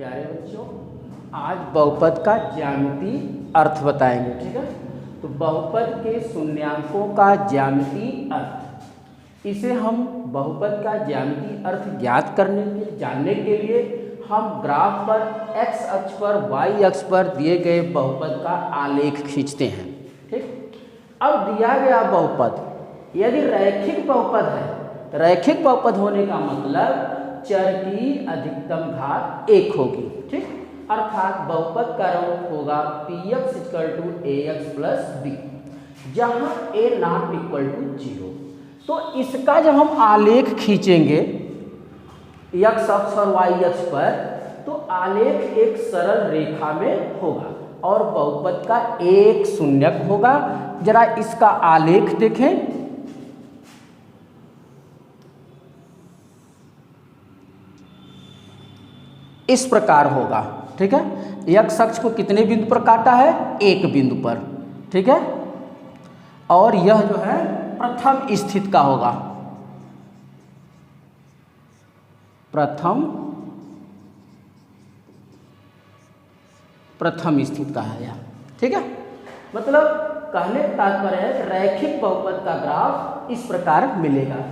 प्यारे बच्चों, आज बहुपद का ज्यामितीय अर्थ बताएंगे। ठीक है, तो बहुपद के शून्यांकों का ज्यामितीय अर्थ, इसे हम बहुपद का ज्यामितीय अर्थ ज्ञात जानने के लिए हम ग्राफ पर x अक्ष पर y अक्ष पर दिए गए बहुपद का आलेख खींचते हैं। ठीक, अब दिया गया बहुपद यदि रैखिक बहुपद है, रैखिक बहुपद होने का मतलब चर की अधिकतम घात 1 होगी। ठीक, अर्थात बहुपद का रूप होगा px = ax + b, जहाँ a ≠ 0। तो इसका जब हम आलेख खींचेंगे x अक्ष और y अक्ष पर, तो आलेख एक सरल रेखा में होगा और बहुपद का एक शून्यक होगा। जरा इसका आलेख देखें। इस प्रकार होगा। ठीक है, x अक्ष को कितने बिंदु पर काटा है? एक बिंदु पर। ठीक है, और यह जो है प्रथम स्थिति का होगा, प्रथम स्थिति का है यह। ठीक है, मतलब कहने का तात्पर्य है कि रैखिक बहुपद का ग्राफ इस प्रकार मिलेगा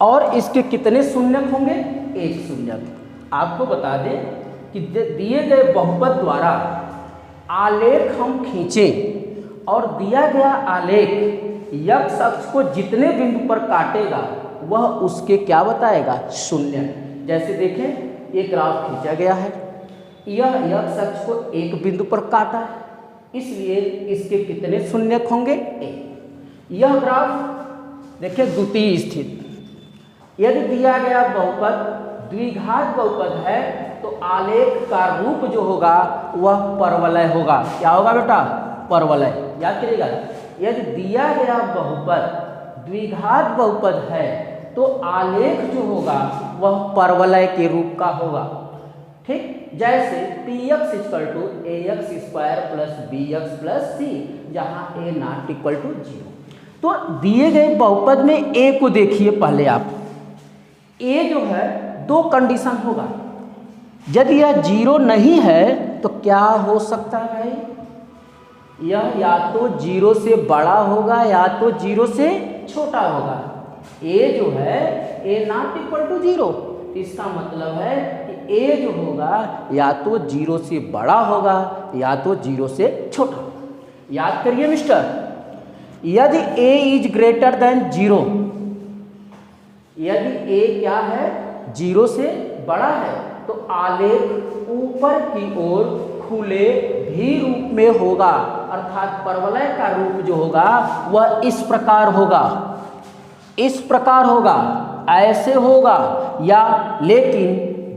और इसके कितने शून्यक होंगे? एक शून्यक। आपको बता दें कि दिए गए बहुपद द्वारा आलेख हम खींचें और दिया गया आलेख x अक्ष को जितने बिंदु पर काटेगा वह उसके क्या बताएगा? शून्य। जैसे देखें, ये ग्राफ खींचा गया है, यह x अक्ष को एक बिंदु पर काटा है, इसलिए इसके कितने शून्यक होंगे? एक। यह ग्राफ देखिए द्वितीय स्थिति, यदि दिया गया बहुपद द्विघात बहुपद है तो आलेख का रूप जो होगा वह परवलय होगा। क्या होगा बेटा? परवलय। याद करिएगा, यदि दिया गया बहुपद द्विघात बहुपद है तो आलेख जो होगा वह परवलय के रूप का होगा। ठीक, जैसे px = ax² + bx + c, जहाँ a ≠ 0। तो दिए गए बहुपद में a को देखिए पहले आप। a जो है दो कंडीशन होगा, यदि यह 0 नहीं है तो क्या हो सकता है भाई? यह या तो 0 से बड़ा होगा या तो 0 से छोटा होगा। a जो है a ≠ 0, इसका मतलब है कि a जो होगा या तो 0 से बड़ा होगा या तो 0 से छोटा। याद करिए मिस्टर, यदि a > 0, यदि a क्या है? 0 से बड़ा है तो आलेख ऊपर की ओर खुले भी रूप में होगा, अर्थात परवलय का रूप जो होगा वह इस प्रकार होगा, इस प्रकार होगा, ऐसे होगा। या लेकिन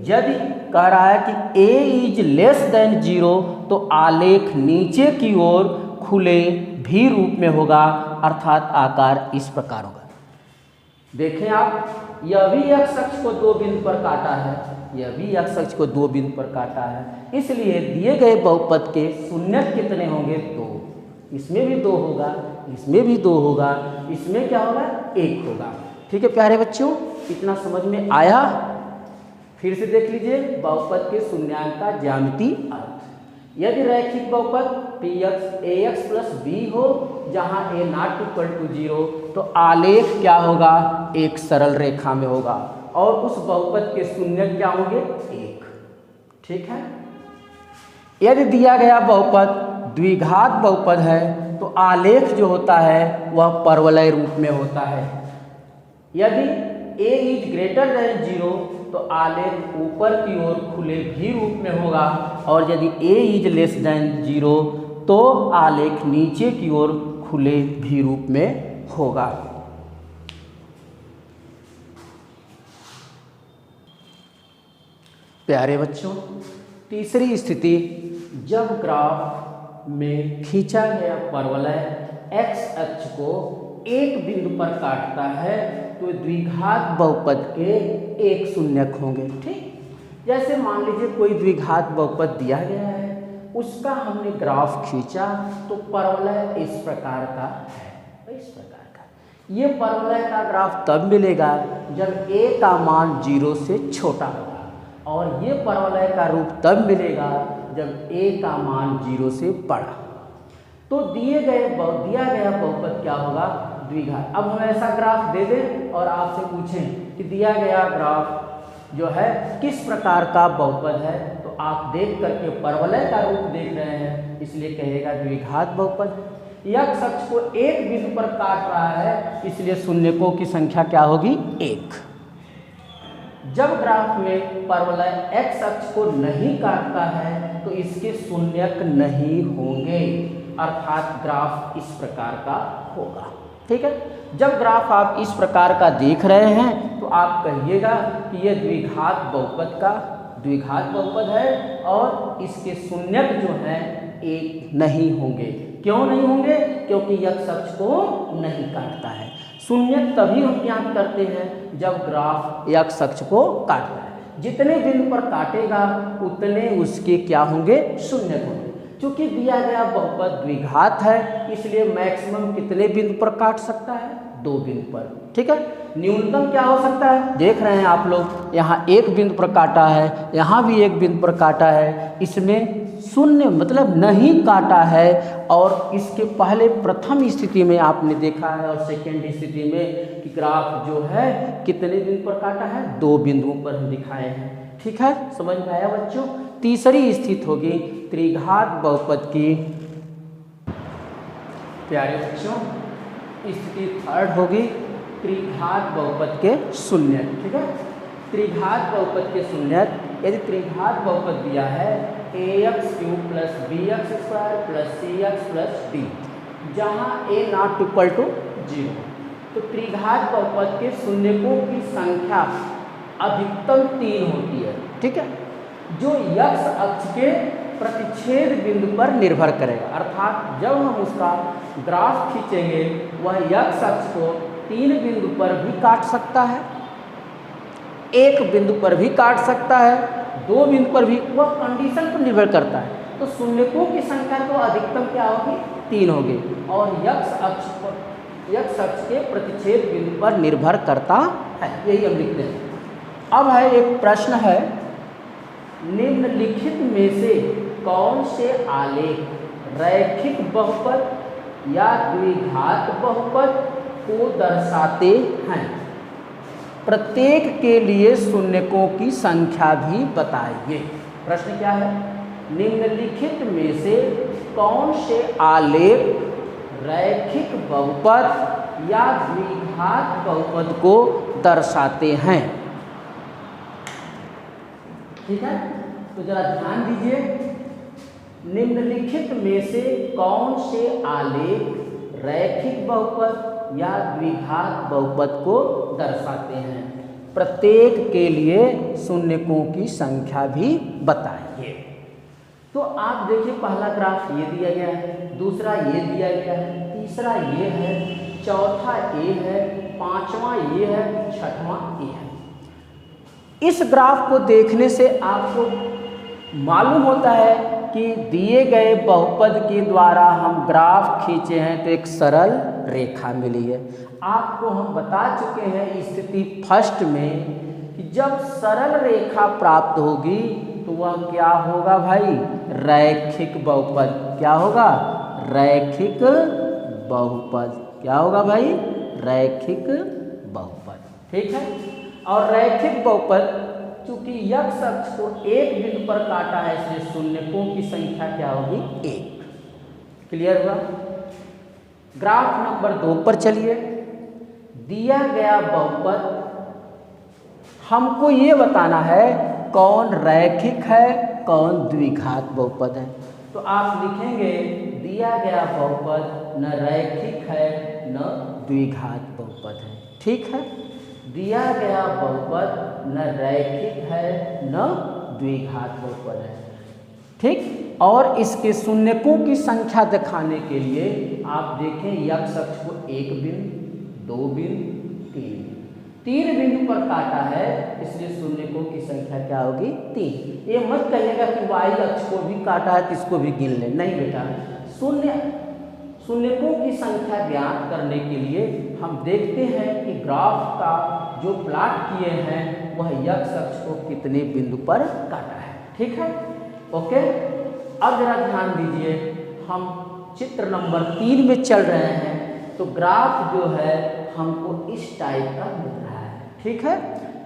यदि कह रहा है कि a < 0 तो आलेख नीचे की ओर खुले भी रूप में होगा, अर्थात आकार इस प्रकार होगा। देखें आप, यह भी x अक्ष को 2 बिंदु पर काटा है, यह भी x अक्ष को 2 बिंदु पर काटा है, इसलिए दिए गए बहुपद के शून्यक कितने होंगे? 2। इसमें भी 2 होगा, इसमें भी 2 होगा, इसमें क्या होगा? 1 होगा। ठीक है प्यारे बच्चों, इतना समझ में आया? फिर से देख लीजिए बहुपद के शून्यांक का ज्यामितीय अर्थ। यदि रैखिक बहुपद px ax + b हो, जहाँ a ≠ 0, तो आलेख क्या होगा? एक सरल रेखा में होगा और उस बहुपद के शून्यक क्या होंगे? 1। ठीक है, यदि दिया गया बहुपद द्विघात बहुपद है तो आलेख जो होता है वह परवलय रूप में होता है। यदि a > 0 तो आलेख ऊपर की ओर खुले भी रूप में होगा और यदि a < 0 तो आलेख नीचे की ओर खुले भी रूप में होगा। प्यारे बच्चों, तीसरी स्थिति, जब ग्राफ में खींचा गया परवलय x अक्ष को एक बिंदु पर काटता है तो द्विघात बहुपद के एक शून्यक होंगे। ठीक, जैसे मान लीजिए कोई द्विघात बहुपद दिया गया है, उसका हमने ग्राफ खींचा तो परवलय इस प्रकार का है, इस प्रकार का। ये परवलय का ग्राफ तब मिलेगा जब a का मान 0 से छोटा होगा। और ये परवलय का रूप तब मिलेगा जब a का मान 0 से बड़ा। तो दिया गया बहुपद क्या होगा, द्विघात। अब हम ऐसा ग्राफ दे दें और आपसे पूछें कि दिया गया ग्राफ जो है किस प्रकार का बहुपद है, तो आप देख करके परवलय का रूप देख रहे हैं, इसलिए कहेगा द्विघात बहुपद। x अक्ष को एक बिंदु पर काट रहा है, इसलिए शून्यकों की संख्या क्या होगी, 1। जब ग्राफ में परवलय x अक्ष को नहीं काटता है तो इसके शून्यक नहीं होंगे, अर्थात ग्राफ इस प्रकार का होगा। ठीक है, जब ग्राफ आप इस प्रकार का देख रहे हैं तो आप कहिएगा कि यह द्विघात बहुपद है और इसके शून्यक जो है 1 नहीं होंगे। क्यों नहीं होंगे, क्योंकि x अक्ष को नहीं काटता है। शून्यक तभी हम ज्ञात करते हैं जब ग्राफ x अक्ष को काटता है। जितने बिंदु पर काटेगा उतने उसके क्या होंगे, शून्यक होंगे। क्योंकि दिया गया बहुपद द्विघात है, इसलिए मैक्सिमम कितने बिंदु पर काट सकता है, 2 बिंदु पर। ठीक है, न्यूनतम क्या हो सकता है, देख रहे हैं आप लोग, यहाँ 1 बिंदु पर काटा है, यहाँ भी 1 बिंदु पर काटा है, इसमें शून्य मतलब नहीं काटा है। और इसके पहले प्रथम स्थिति में आपने देखा है और सेकेंड स्थिति में कि ग्राफ जो है कितने बिंदु पर काटा है, 2 बिंदुओं पर हम दिखाए हैं। ठीक है, समझ में आया बच्चों। तीसरी स्थिति होगी त्रिघात बहुपद की। प्यारे बच्चों, स्थिति थर्ड होगी त्रिघात बहुपद के शून्यक। ठीक है, त्रिघात बहुपद के शून्यक, यदि त्रिघात बहुपद दिया है ax³ + bx² + cx + d, जहाँ a ≠ 0, तो त्रिघात बहुपद के शून्यकों की संख्या अधिकतम 3 होती है। ठीक है, जो x अक्ष के प्रतिच्छेद बिंदु पर निर्भर करेगा, अर्थात जब हम उसका ग्राफ खींचेंगे वह x अक्ष को 3 बिंदु पर भी काट सकता है, 1 बिंदु पर भी काट सकता है, 2 बिंदु पर भी, वह कंडीशन पर निर्भर करता है। तो शून्यकों की संख्या तो अधिकतम क्या होगी, 3 होगी और x अक्ष के प्रतिच्छेद बिंदु पर निर्भर करता है, यही हम लिखते हैं। अब है एक प्रश्न है, निम्नलिखित में से कौन से आलेख रैखिक बहुपद या द्विघात बहुपद को दर्शाते हैं, प्रत्येक के लिए शून्यकों की संख्या भी बताइए। प्रश्न क्या है, निम्नलिखित में से कौन से आलेख रैखिक बहुपद या द्विघात बहुपद को दर्शाते हैं। ठीक है, तो जरा ध्यान दीजिए, निम्नलिखित में से कौन से आलेख रैखिक बहुपद या द्विघात बहुपद को दर्शाते हैं, प्रत्येक के लिए शून्यकों की संख्या भी बताइए। तो आप देखिए, पहला ग्राफ ये दिया गया है, दूसरा ये दिया गया है, तीसरा ये है, चौथा ये है, पांचवा ये है, छठवां ये है। इस ग्राफ को देखने से आपको मालूम होता है कि दिए गए बहुपद के द्वारा हम ग्राफ खींचे हैं तो एक सरल रेखा मिली है। आपको हम बता चुके हैं स्थिति फर्स्ट में कि जब सरल रेखा प्राप्त होगी तो वह क्या होगा भाई, रैखिक बहुपद। क्या होगा, रैखिक बहुपद। क्या होगा भाई, रैखिक बहुपद। ठीक है, और रैखिक बहुपद चूंकि x अक्ष को 1 बिंदु पर काटा है, इसलिए शून्यकों की संख्या क्या होगी, 1। क्लियर हुआ। ग्राफ नंबर 2 पर चलिए। दिया गया बहुपद, हमको ये बताना है कौन रैखिक है कौन द्विघात बहुपद है। तो आप लिखेंगे दिया गया बहुपद न रैखिक है न द्विघात बहुपद है। ठीक है, दिया गया बहुपद न रैखिक है न द्विघात बहुपद है। ठीक, और इसके शून्यकों की संख्या दिखाने के लिए आप देखें x अक्ष को 1 बिंदु, 2 बिंदु, 3 बिंदु पर काटा है, इसलिए शून्यकों की संख्या क्या होगी, 3। ये मत कहिएगा कि y अक्ष को भी काटा है तो इसको भी गिन ले, नहीं बेटा। शून्यकों की संख्या ज्ञात करने के लिए हम देखते हैं कि ग्राफ का जो प्लाट किए हैं वह यक्स अक्ष को कितने बिंदु पर काटा है। ठीक है, ओके। अब जरा ध्यान दीजिए, हम चित्र नंबर 3 में चल रहे हैं। तो ग्राफ जो है हमको इस टाइप का मिल रहा है। ठीक है,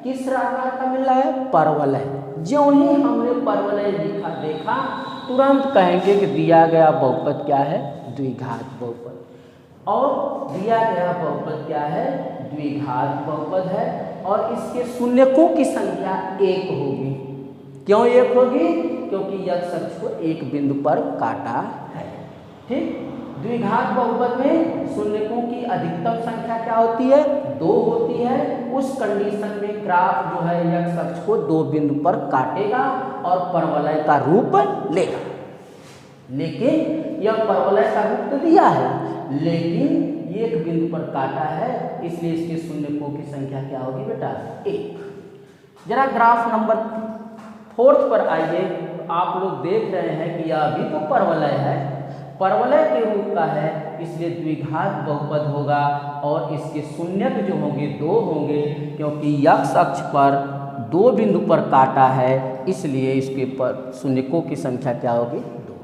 किस आकार का मिल रहा है? परवलय। जो ही हमने परवलय लिखा देखा तुरंत कहेंगे कि दिया गया बहुपद क्या है? द्विघात बहुपद। और दिया गया बहुपद क्या है? द्विघात बहुपद है। और इसके शून्यकों की संख्या 1 होगी। क्यों 1 होगी? क्योंकि यक्स अक्ष को एक बिंदु पर काटा है। ठीक, द्विघात बहुपद में शून्यकों की अधिकतम संख्या क्या होती है? 2 होती है। उस कंडीशन में ग्राफ जो है यक्स अक्ष को 2 बिंदु पर काटेगा और परवलय का रूप लेगा। लेकिन यह परवलय का रूप तो दिया है, लेकिन एक बिंदु पर काटा है, इसलिए इसके शून्यकों की संख्या क्या होगी बेटा? 1। जरा ग्राफ नंबर 4 पर आइए। तो आप लोग देख रहे हैं कि यह भी तो परवलय है, परवलय के रूप का है, इसलिए द्विघात बहुपद होगा। और इसके शून्यक जो होंगे 2 होंगे, क्योंकि यक्स अक्ष पर 2 बिंदु पर काटा है, इसलिए इसके पर शून्यकों की संख्या क्या होगी? 2।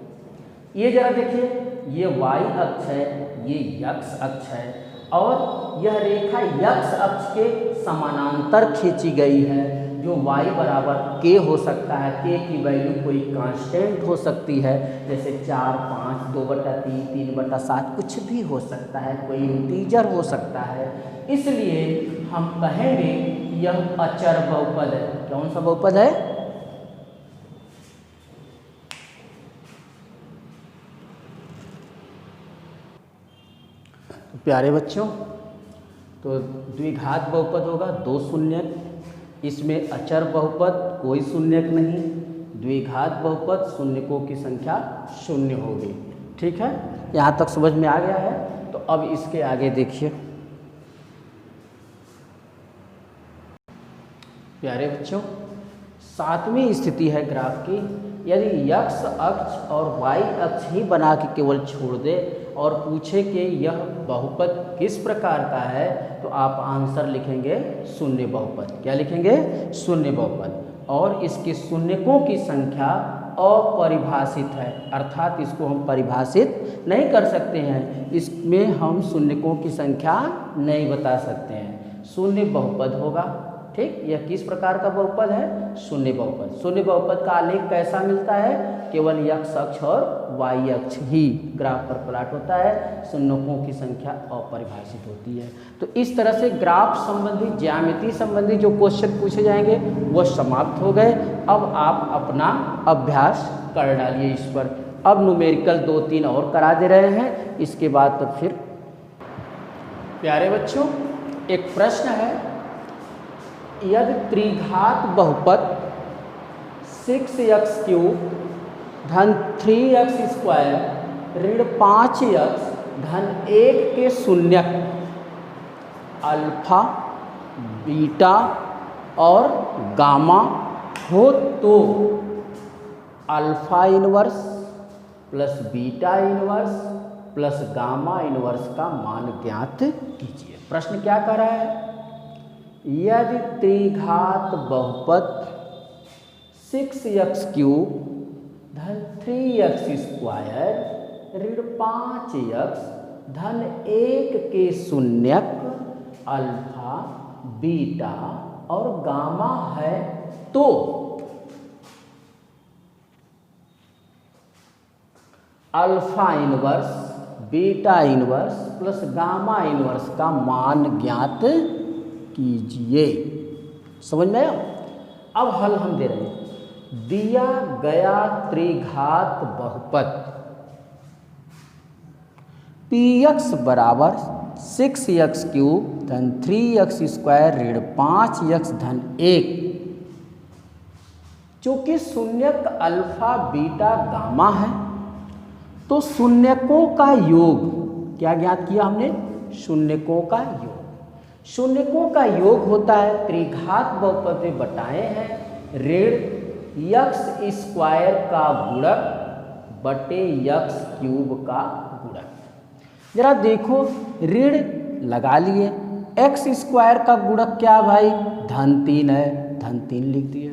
ये जरा देखिए, ये y अक्ष है, ये यक्स अक्ष है, और यह रेखा यक्स अक्ष के समानांतर खींची गई है। जो y बराबर k हो सकता है, k की वैल्यू कोई कांस्टेंट हो सकती है, जैसे 4, 5, 2/3, 3/7 कुछ भी हो सकता है, कोई इंटीजर हो सकता है। इसलिए हम कहेंगे यह अचर बहुपद है। कौन सा बहुपद है? प्यारे बच्चों, तो द्विघात बहुपद होगा, 2 शून्यक। इसमें अचर बहुपद कोई शून्यक नहीं। द्विघात बहुपद शून्यकों की संख्या 0 होगी। ठीक है, यहाँ तक समझ में आ गया है। तो अब इसके आगे देखिए प्यारे बच्चों, 7वीं स्थिति है ग्राफ की। यदि यक्स अक्ष और वाई अक्ष ही बना के केवल छोड़ दे और पूछे कि यह बहुपद किस प्रकार का है, तो आप आंसर लिखेंगे शून्य बहुपद। क्या लिखेंगे? शून्य बहुपद। और इसके शून्यकों की संख्या अपरिभाषित है, अर्थात इसको हम परिभाषित नहीं कर सकते हैं। इसमें हम शून्यकों की संख्या नहीं बता सकते हैं। शून्य बहुपद होगा। ठीक, यह किस प्रकार का बहुपद है? शून्य बहुपद। शून्य बहुपद का आलेख कैसा मिलता है? केवल यक्स अक्ष और वाई अक्ष ही ग्राफ पर प्लाट होता है, शून्यकों की संख्या अपरिभाषित होती है। तो इस तरह से ग्राफ संबंधी, ज्यामिति संबंधी जो क्वेश्चन पूछे जाएंगे वो समाप्त हो गए। अब आप अपना अभ्यास कर डालिए इस पर। अब न्यूमेरिकल 2-3 और करा दे रहे हैं, इसके बाद तो फिर। प्यारे बच्चों, एक प्रश्न है, यदि त्रिघात बहुपद 6x³ धन 3x² ऋण 5x धन 1 के शून्यक अल्फा, बीटा और गामा हो तो alpha inverse plus beta inverse plus gamma inverse का मान ज्ञात कीजिए। प्रश्न क्या कर रहा है? यदि त्रिघात बहुपद 6x³ धन 3x² ऋण 5x धन 1 के शून्यक अल्फा, बीटा और गामा है तो alpha inverse, beta inverse plus gamma inverse का मान ज्ञात कीजिए। समझ में आया? अब हल हम दे रहे हैं। दिया गया त्रिघात बहुपद px बराबर 6x³ धन 3x² ऋण 5x धन 1, चूंकि शून्यक अल्फा, बीटा, गामा है तो शून्यकों का योग क्या ज्ञात किया हमने? शून्यकों का योग। शून्यकों का योग होता है त्रिघात बहुपद में बटाए हैं ऋण x² का गुणक बटे x³ का गुणक। जरा देखो, ऋण लगा लिए एक्स स्क्वायर का गुणक क्या भाई, धन 3 है, धन 3 लिख दिए।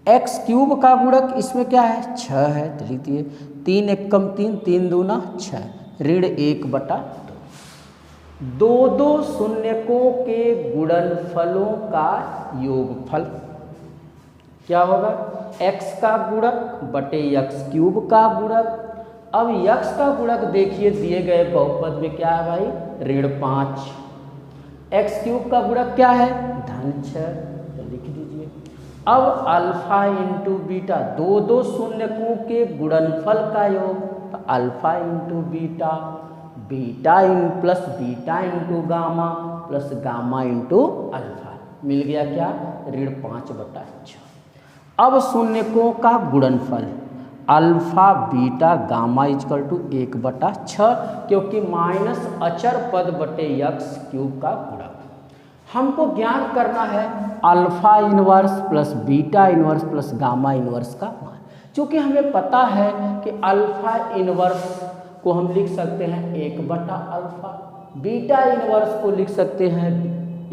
एक्स क्यूब का गुणक इसमें क्या है, 6 है, तो लिख दिए 3 एक कम 3, 3 दूना 6, ऋण 1/2। दो दो शून्यकों के गुणनफलों का योगफल क्या होगा, x का गुणक बटे x क्यूब का गुणक। अब x का गुणक देखिए दिए गए बहुपद में क्या है भाई, ऋण 5। x क्यूब का गुणक क्या है, धन 6, तो लिख दीजिए। अब अल्फा इंटू बीटा, दो दो शून्यकों के गुणनफल का योग, तो alpha into beta, beta in plus beta into gamma plus gamma into alpha, मिल गया क्या, ऋण 5/6। अब शून्यकों का गुणनफल alpha beta gamma is equal to 1/6, क्योंकि माइनस अचर पद बटे यक्स क्यूब का गुणक। हमको ज्ञात करना है alpha inverse plus beta inverse plus gamma inverse का मान। चूँकि हमें पता है कि अल्फा इनवर्स को हम लिख सकते हैं 1/अल्फा, बीटा इनवर्स को लिख सकते हैं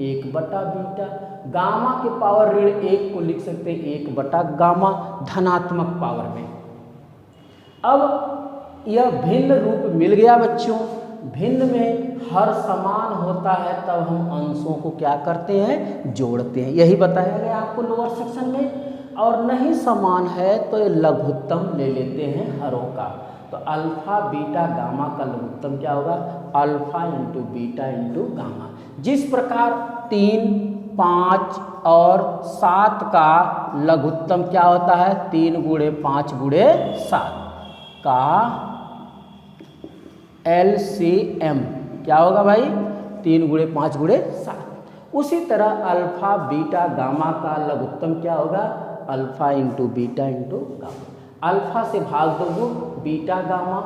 1/बीटा, गामा के पावर ऋण 1 को लिख सकते हैं 1/गामा धनात्मक पावर में। अब यह भिन्न रूप मिल गया बच्चों। भिन्न में हर समान होता है तब हम अंशों को क्या करते हैं, जोड़ते हैं, यही बताया गया आपको लोअर सेक्शन में। और नहीं समान है तो ये लघुत्तम ले लेते हैं हरों का। तो अल्फा बीटा गामा का लघुत्तम क्या होगा, alpha into beta into gamma. जिस प्रकार 3, 5 और 7 का लघुत्तम क्या होता है, 3 गुणे 5 गुणे 7 का LCM क्या होगा भाई, 3 गुणे 5 गुणे 7। उसी तरह अल्फा बीटा गामा का लघुत्तम क्या होगा, alpha into beta into gamma. Alpha से भाग दोगे बीटा गामा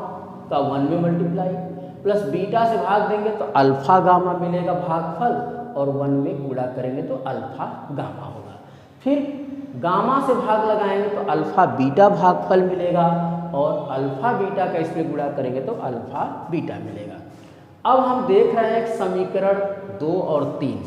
का 1 में मल्टीप्लाई, प्लस बीटा से भाग देंगे तो अल्फा गामा मिलेगा भागफल, और 1 में गुणा करेंगे तो अल्फा गामा होगा। फिर गामा से भाग लगाएंगे तो अल्फा बीटा भागफल मिलेगा, और अल्फा बीटा का इसमें गुणा करेंगे तो अल्फा बीटा मिलेगा। अब हम देख रहे हैं समीकरण 2 और 3।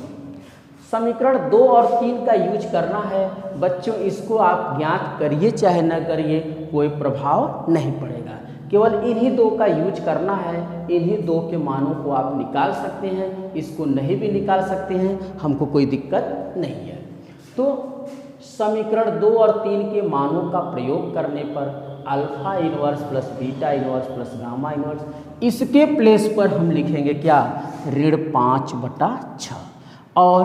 समीकरण 2 और 3 का यूज करना है बच्चों, इसको आप ज्ञात करिए चाहे न करिए कोई प्रभाव नहीं पड़ेगा। केवल इन्हीं 2 का यूज करना है, इन्हीं 2 के मानों को आप निकाल सकते हैं, इसको नहीं भी निकाल सकते हैं, हमको कोई दिक्कत नहीं है। तो समीकरण 2 और 3 के मानों का प्रयोग करने पर alpha inverse plus beta inverse plus gamma inverse, इसके प्लेस पर हम लिखेंगे क्या, ऋण 5/6, और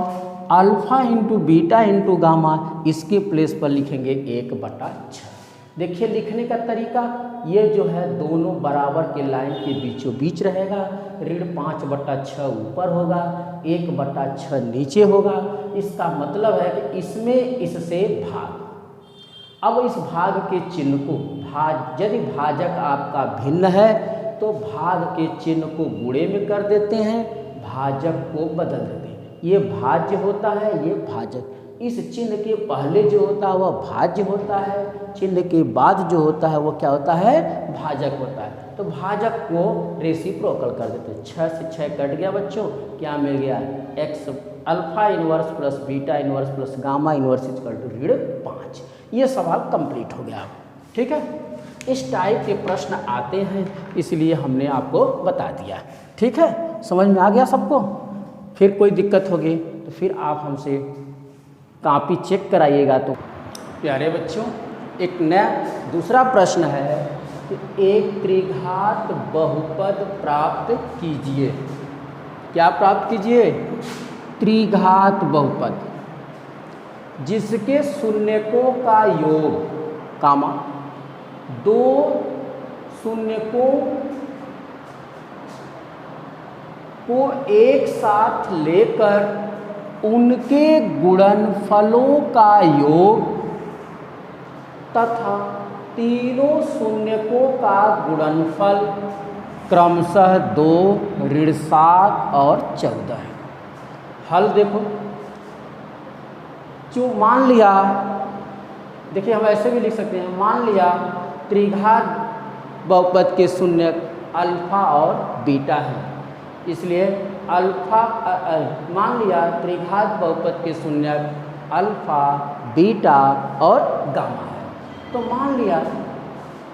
alpha into beta into gamma इसके प्लेस पर लिखेंगे 1/6। देखिए लिखने का तरीका, ये जो है दोनों बराबर के लाइन के बीचों बीच रहेगा। ऋण 5/6 ऊपर होगा, 1/6 नीचे होगा। इसका मतलब है कि इसमें इससे भाग। अब इस भाग के चिन्ह को यदि भाजक आपका भिन्न है तो भाग के चिन्ह को गुणे में कर देते हैं, भाजक को बदल देते हैं। ये भाज्य होता है, ये भाजक। इस चिन्ह के पहले जो होता है वह भाज्य होता है, चिन्ह के बाद जो होता है वो क्या होता है, भाजक होता है। तो भाजक को रेसिप्रोकल कर देते हैं। 6 से 6 कट गया बच्चों, क्या मिल गया, x alpha inverse plus beta inverse plus gamma inverse equal to ऋण 5। ये सवाल कंप्लीट हो गया। ठीक है, इस टाइप के प्रश्न आते हैं इसलिए हमने आपको बता दिया। ठीक है, समझ में आ गया सबको। फिर कोई दिक्कत होगी तो फिर आप हमसे कॉपी चेक कराइएगा। तो प्यारे बच्चों, एक नया दूसरा प्रश्न है कि एक त्रिघात बहुपद प्राप्त कीजिए। क्या प्राप्त कीजिए, त्रिघात बहुपद जिसके शून्यकों का योग कामा 2 शून्यकों को एक साथ लेकर उनके गुणनफलों का योग तथा तीनों शून्यकों का गुणनफल क्रमशः 2, ऋण 7 और 14 है। हल देखो, जो मान लिया, देखिए हम ऐसे भी लिख सकते हैं, मान लिया त्रिघात बहुपद के शून्यक अल्फा और बीटा है, इसलिए अल्फा मान लिया त्रिघात बहुपद के शून्यक अल्फा, बीटा और गामा है। तो मान लिया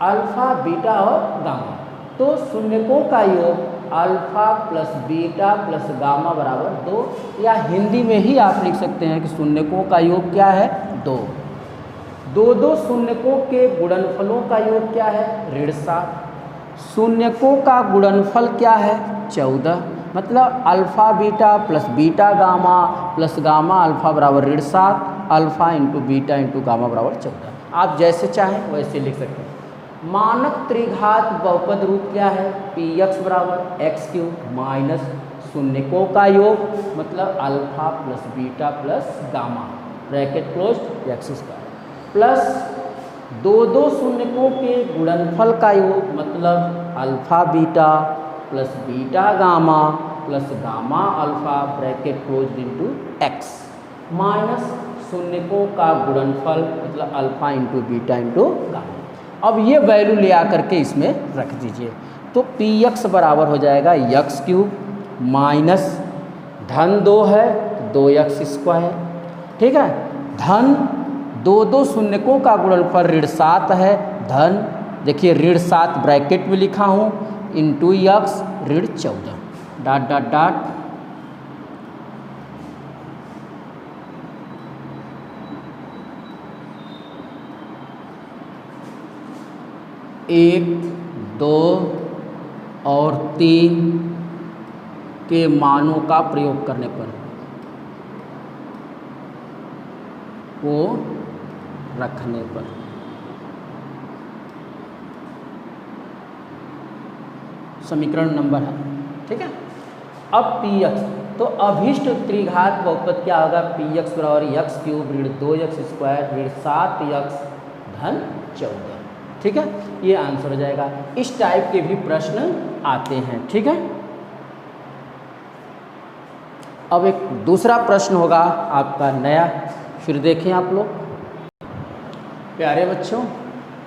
अल्फा, बीटा और गामा, तो शून्यकों का योग alpha plus beta plus gamma बराबर 2, या हिंदी में ही आप लिख सकते हैं कि शून्यकों का योग क्या है 2। दो शून्यकों के गुणनफलों का योग क्या है ऋण 7। शून्यकों का गुणनफल क्या है 14, मतलब alpha beta plus beta gamma plus gamma alpha बराबर ऋण 7, alpha into beta into gamma बराबर 14। आप जैसे चाहें वैसे लिख सकते हैं। मानक त्रिघात बहुपद रूप क्या है पी एक्स बराबर एक्स क्यूब माइनस शून्यकों का योग मतलब alpha plus beta plus gamma bracket closed X square plus दो शून्यकों के गुणनफल का योग मतलब alpha beta plus beta gamma plus gamma alpha bracket closed into X minus शून्यकों का गुणनफल मतलब alpha into beta into gamma. अब ये वैल्यू ले आकर के इसमें रख दीजिए, तो पी एक्स बराबर हो जाएगा एक्स क्यूब माइनस धन 2 है तो 2x स्क्वायर, ठीक है, धन दो शून्यकों का गुणनफल ऋण 7 है, धन देखिए ऋण 7 ब्रैकेट में लिखा हूँ इंटू एक्स ऋण 14 डॉट डॉट डॉट एक, 2 और 3 के मानों का प्रयोग करने पर को रखने पर समीकरण नंबर है, ठीक है। अब पी एक्स, तो अभीष्ट त्रिघात बहुपद क्या होगा पी एक्स बराबर एक्स क्यूब ऋण 2x स्क्वायर ऋण 7x धन 14, ठीक है, ये आंसर हो जाएगा। इस टाइप के भी प्रश्न आते हैं, ठीक है। अब एक दूसरा प्रश्न होगा आपका नया, फिर देखें आप लोग प्यारे बच्चों।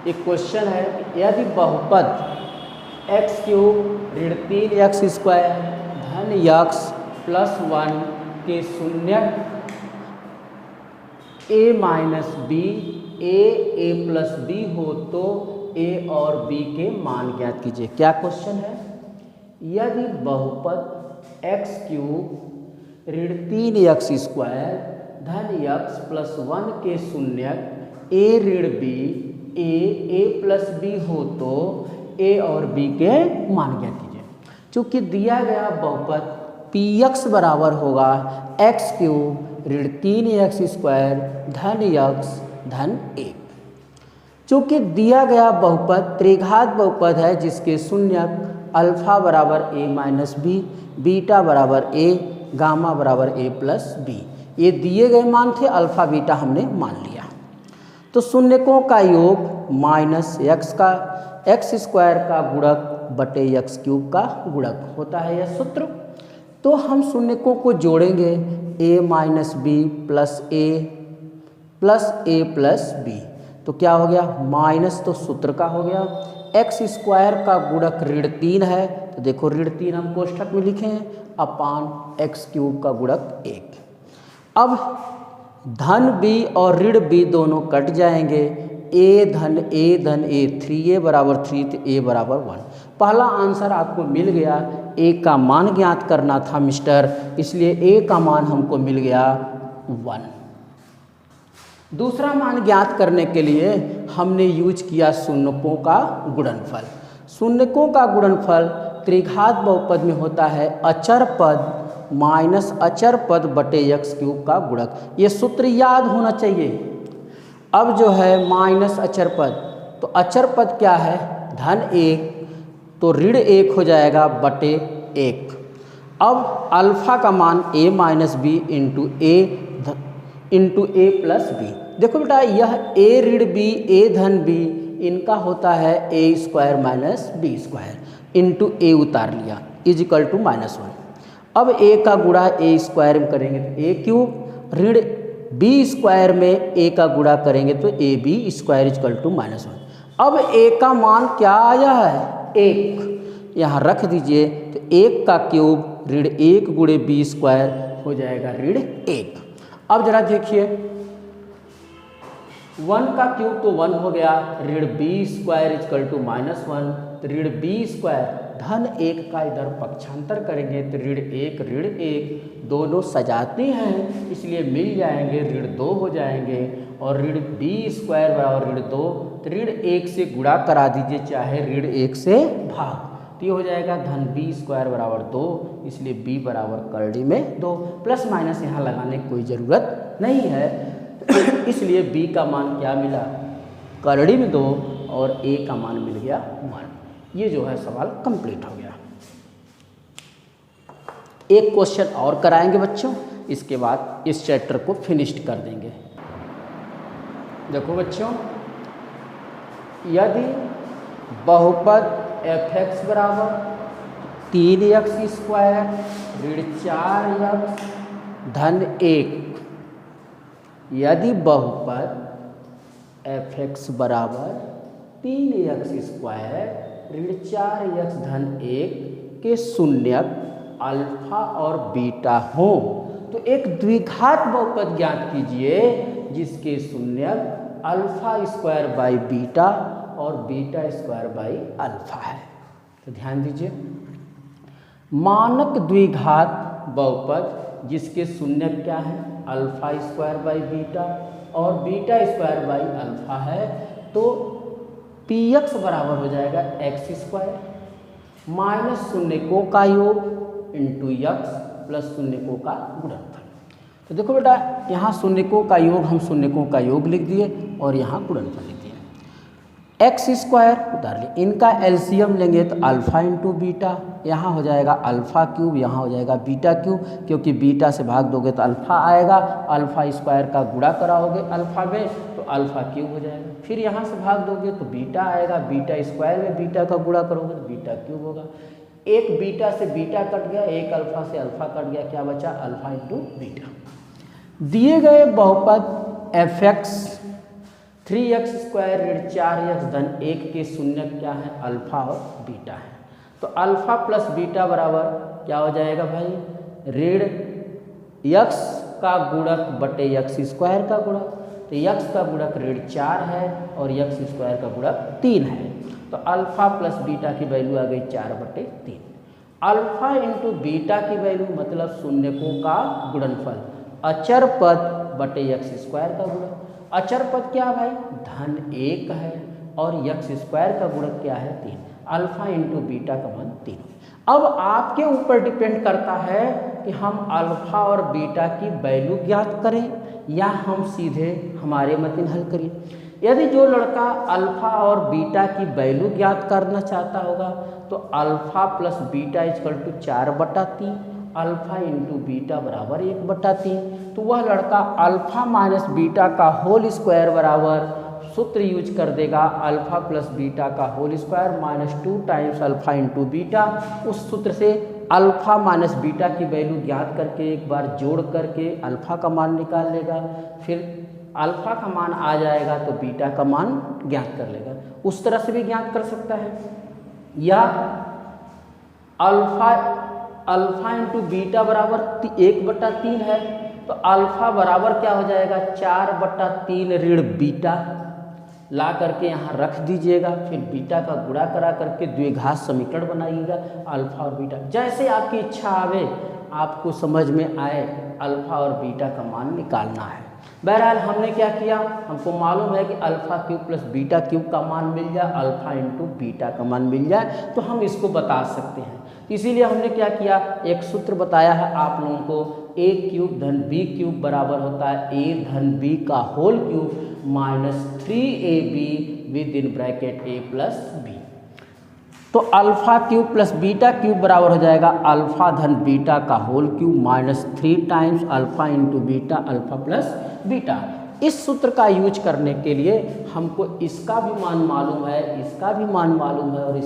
एक क्वेश्चन है यदि बहुपद एक्स क्यूब ऋण 3x स्क्वायर धन x प्लस 1 के शून्यक a minus b a plus b हो तो a और b के मान ज्ञात कीजिए। क्या क्वेश्चन है, यदि बहुपद x क्यूब ऋण 3x स्क्वायर धन x प्लस 1 के शून्यक a ऋण b ए प्लस बी हो तो a और b के मान ज्ञात कीजिए। चूँकि दिया गया बहुपद px बराबर होगा x क्यूब ऋण 3x स्क्वायर धन x धन 1। चूँकि दिया गया बहुपद त्रिघात बहुपद है जिसके शून्यक अल्फा बराबर a माइनस बी, बीटा बराबर a, गामा बराबर a प्लस बी, ये दिए गए मान थे, अल्फा बीटा हमने मान लिया। तो शून्यकों का योग माइनस एक्स स्क्वायर का गुणक बटे एक्स क्यूब का गुणक होता है यह सूत्र। तो हम शून्यकों को जोड़ेंगे a minus b plus a plus b, तो क्या हो गया माइनस, तो सूत्र का हो गया एक्स स्क्वायर का गुणक ऋण 3 है, तो देखो ऋण 3 हम कोष्ठक में लिखे हैं अपान एक्स क्यूब का गुणक 1। अब धन b और ऋण b दोनों कट जाएंगे, a धन a 3a बराबर 3 तो a बराबर 1। पहला आंसर आपको मिल गया, a का मान ज्ञात करना था मिस्टर, इसलिए a का मान हमको मिल गया 1। दूसरा मान ज्ञात करने के लिए हमने यूज किया शून्यकों का गुणनफल। शून्यकों का गुणनफल त्रिघात बहुपद में होता है अचर पद माइनस अचर पद बटे एक्स क्यूब का गुणक, ये सूत्र याद होना चाहिए। अब जो है माइनस अचर पद, तो अचर पद क्या है धन 1, तो ऋण 1 हो जाएगा बटे 1। अब अल्फा का मान a minus b into a plus b, देखो बेटा यह a ऋण b a धन b इनका होता है a square minus B square into A उतार लिया इज इक्वल टू -1। अब a का गुणा a स्क्वायर में करेंगे तो a क्यूब, ऋण b स्क्वायर में a का गुणा करेंगे तो a b square is equal to -1। अब a का मान क्या आया है 1, यहाँ रख दीजिए, तो 1 का क्यूब ऋण 1 गुणे बी स्क्वायर हो जाएगा ऋण 1। अब जरा देखिए 1 का क्यूब तो 1 हो गया, ऋण बी स्क्वायर इक्वल टू -1, तो ऋण बी स्क्वायर धन 1 का इधर पक्षांतर करेंगे तो ऋण 1 दोनों सजाते हैं इसलिए मिल जाएंगे, ऋण 2 हो जाएंगे और ऋण बी स्क्वायर बराबर ऋण 2, तो ऋण 1 से गुणा करा दीजिए चाहे ऋण 1 से भाग, तो ये हो जाएगा धन बी स्क्वायर बराबर 2, इसलिए बी बराबर करड़ी में 2, प्लस माइनस यहाँ लगाने की कोई ज़रूरत नहीं है इसलिए b का मान क्या मिला, करड़ी में 2 और a का मान मिल गया 1। ये जो है सवाल कंप्लीट हो गया। एक क्वेश्चन और कराएंगे बच्चों, इसके बाद इस चैप्टर को फिनिश्ड कर देंगे। देखो बच्चों, यदि बहुपद f(x) बराबर 3x स्क्वायर ऋण 4x धन 1, यदि बहुपद f(x) बराबर 3x स्क्वायर ऋण 4x धन 1 के शून्यक अल्फा और बीटा हो तो एक द्विघात बहुपद ज्ञात कीजिए जिसके शून्यक अल्फा स्क्वायर बाई बीटा और बीटा स्क्वायर बाई अल्फा है। तो ध्यान दीजिए, मानक द्विघात बहुपद जिसके शून्यक क्या है, अल्फा स्क्वायर बाई बीटा और बीटा स्क्वायर बाई अल्फा है, तो px बराबर हो जाएगा x स्क्वायर माइनस शून्यकों का योग इंटू x प्लस शून्यकों का गुणनफल। तो देखो बेटा, यहाँ शून्यकों का योग हम शून्यकों का योग लिख दिए और यहाँ गुणनफल लिख दिए। x स्क्वायर उतार लिए, इनका एलसीएम लेंगे तो अल्फा इंटू बीटा, यहाँ हो जाएगा अल्फा क्यूब, यहाँ हो जाएगा बीटा क्यूब, क्योंकि बीटा से भाग दोगे तो अल्फा आएगा, अल्फा स्क्वायर का गुणा कराओगे अल्फा में तो अल्फा क्यूब हो जाएगा, फिर यहाँ से भाग दोगे तो बीटा आएगा, बीटा स्क्वायर में बीटा का गुणा करोगे तो बीटा क्यूब होगा। एक बीटा से बीटा कट गया, एक अल्फा से अल्फा कट गया, क्या बचा, अल्फा इंटू बीटा। दिए गए बहुपद f(x) 3x स्क्वायर ऋण 4x धन 1 के शून्यक क्या है, अल्फा और बीटा है, तो अल्फा प्लस बीटा बराबर क्या हो जाएगा भाई, ऋण x का गुणक बटे x स्क्वायर का गुणक, तो x का गुणक ऋण 4 है और x स्क्वायर का गुणक 3 है, तो अल्फा प्लस बीटा की वैल्यू आ गई 4/3। अल्फा इंटू बीटा की वैल्यू मतलब शून्यकों का गुणनफल, अचर पद बटे x स्क्वायर का गुणक, अचर पद क्या भाई, धन 1 है और x स्क्वायर का गुणक क्या है 3, अल्फा इंटू बीटा का मान 3। अब आपके ऊपर डिपेंड करता है कि हम अल्फा और बीटा की वैल्यू ज्ञात करें या हम सीधे हमारे मतीन हल करें। यदि जो लड़का अल्फा और बीटा की वैल्यू ज्ञात करना चाहता होगा तो alpha plus beta equal to 4/3, alpha into beta बराबर 1/3, तो वह लड़का अल्फा माइनस बीटा का होल स्क्वायर बराबर सूत्र यूज कर देगा, अल्फा प्लस बीटा का whole square -2 times alpha into beta. उस सूत्र से अल्फा माइनस बीटा की वैल्यू ज्ञात करके एक बार जोड़ करके अल्फा का मान निकाल लेगा, फिर अल्फा का मान आ जाएगा तो बीटा का मान ज्ञात कर लेगा। उस तरह से भी ज्ञात कर सकता है, या अल्फा इंटू बीटा बराबर 1/3 है तो अल्फा बराबर क्या हो जाएगा 4/3 ऋण बीटा, ला करके यहाँ रख दीजिएगा, फिर बीटा का गुणा करा करके द्विघात समीकरण बनाइएगा अल्फा और बीटा, जैसे आपकी इच्छा आवे, आपको समझ में आए अल्फा और बीटा का मान निकालना है। बहरहाल हमने क्या किया, हमको मालूम है कि alpha cube plus beta cube का मान मिल जाए, अल्फा इंटू बीटा का मान मिल जाए तो हम इसको बता सकते हैं। इसीलिए हमने क्या किया, एक सूत्र बताया है आप लोगों को, a क्यूब धन b क्यूब बराबर होता है a धन b का whole cube -3ab within bracket a plus b। तो alpha cube plus beta cube बराबर हो जाएगा अल्फा धन बीटा का whole cube -3 times alpha into beta, alpha plus beta. इस सूत्र का यूज करने के लिए हमको इसका भी मान मालूम है, इसका भी मान मालूम है और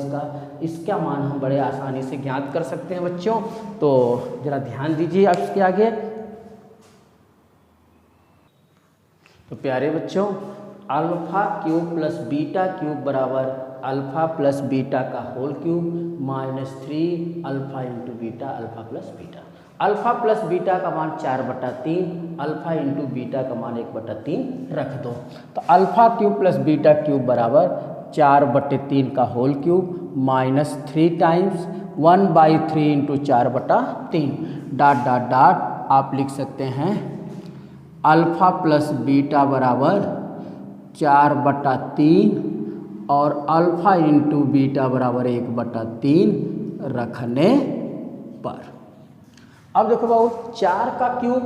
इसका मान हम बड़े आसानी से ज्ञात कर सकते हैं बच्चों। तो जरा ध्यान दीजिए आप इसके आगे। तो प्यारे बच्चों, alpha cube plus beta cube बराबर अल्फा प्लस बीटा का whole cube -3 alpha into beta alpha plus beta. Alpha plus beta का मान 4/3, अल्फा इंटू बीटा का मान 1/3 रख दो। तो alpha cube plus beta cube बराबर 4/3 का whole cube -3 times 1/3 into 4/3 dot dot dot आप लिख सकते हैं अल्फा प्लस बीटा बराबर 4/3 और अल्फा इंटू बीटा बराबर 1/3 रखने पर। अब देखो बाबू 4 का क्यूब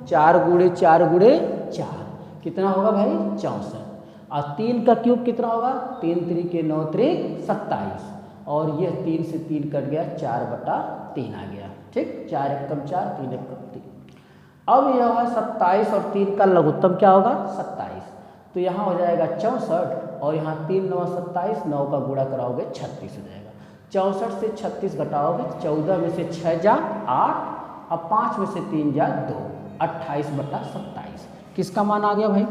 4 गुणे 4 गुणे 4 कितना होगा भाई 64। और 3 का क्यूब कितना होगा 3 3 के 9 3 27 और ये 3 से 3 कट गया 4/3 आ गया। ठीक 4 1 कम 4 3 1 कम 3। अब यह होगा 27 और 3 का लघुत्तम क्या होगा 27। तो यहाँ हो जाएगा 64 और यहाँ 3 9 27 9 का गुणा कराओगे 36 हो जाएगा। 64 से 36 घटाओगे 14 में से 6 जा 8 अब 5 में से 3 जा 2 28/27 किसका मान आ गया भाई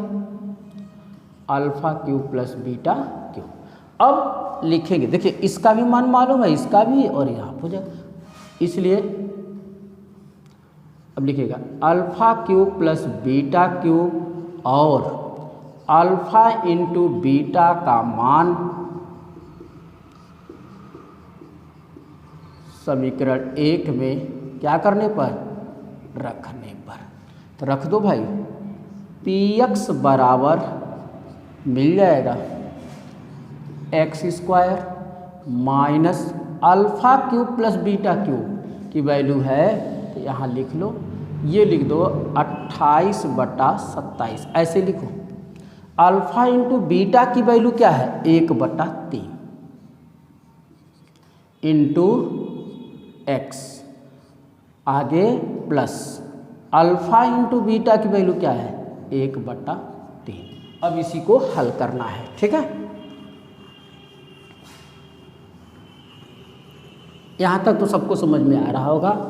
alpha cube plus beta cube. अब लिखेंगे देखिए इसका भी मान मालूम है इसका भी और यहाँ हो जाएगा इसलिए अब लिखेगा alpha cube plus beta cube और अल्फा इंटू बीटा का मान समीकरण 1 में क्या करने पर रखने पर। तो रख दो भाई px बराबर मिल जाएगा x² minus alpha cube plus beta cube की वैल्यू है तो यहाँ लिख लो ये लिख दो 28/27 ऐसे लिखो। अल्फा इंटू बीटा की वैल्यू क्या है 1/3 इंटू एक्स आगे प्लस अल्फा इंटू बीटा की वैल्यू क्या है 1/3। अब इसी को हल करना है ठीक है। यहाँ तक तो सबको समझ में आ रहा होगा।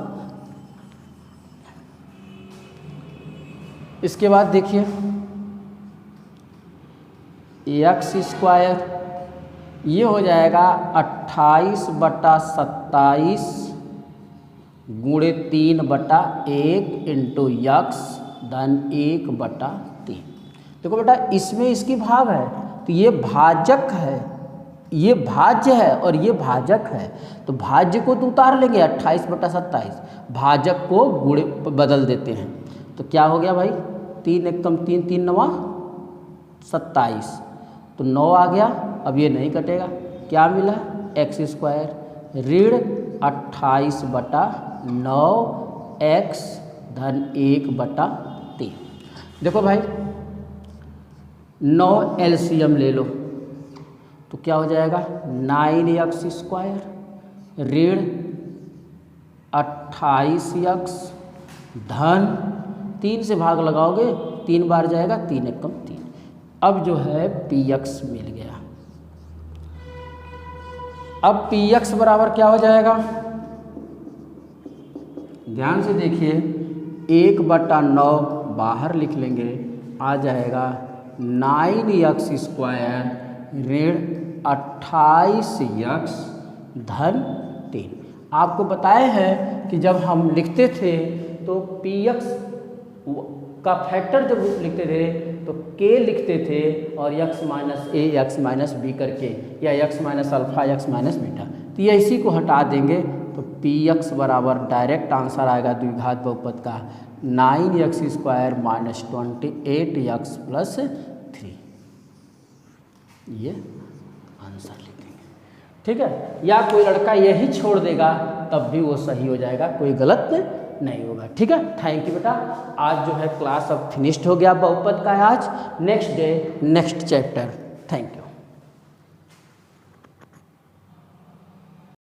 इसके बाद देखिए x² ये हो जाएगा 28/27 गुणे 3/1 इंटू यक्स धन 1/3। देखो बेटा इसमें इसकी भाग है तो ये भाजक है ये भाज्य है और ये भाजक है तो भाज्य को तो उतार लेंगे 28/27 भाजक को गुणे बदल देते हैं तो क्या हो गया भाई 3 1 कम 3 3 9 27 तो 9 आ गया। अब ये नहीं कटेगा क्या मिला x² ऋण 28/9 x धन 1/3। देखो भाई 9 एलसीएम ले लो तो क्या हो जाएगा 9x² ऋण 28x धन 3 से भाग लगाओगे 3 बार जाएगा 3 1 कम 3। अब जो है px मिल गया। अब px बराबर क्या हो जाएगा ध्यान से देखिए 1/9 बाहर लिख लेंगे आ जाएगा 9x² ऋण 28x धन 3। आपको बताए हैं कि जब हम लिखते थे तो px का फैक्टर जब लिखते थे तो k लिखते थे और x minus a x minus b करके या x minus alpha x minus beta. तो ये इसी को हटा देंगे तो px बराबर डायरेक्ट आंसर आएगा द्विघात बहुपद का 9x² माइनस 28x प्लस 3। ये आंसर लिख देंगे ठीक है। या कोई लड़का यही छोड़ देगा तब भी वो सही हो जाएगा कोई गलत नहीं होगा ठीक है। थैंक यू बेटा। आज जो है क्लास अब फिनिश्ड हो गया बहुपद का आज। Next day next chapter. Thank you.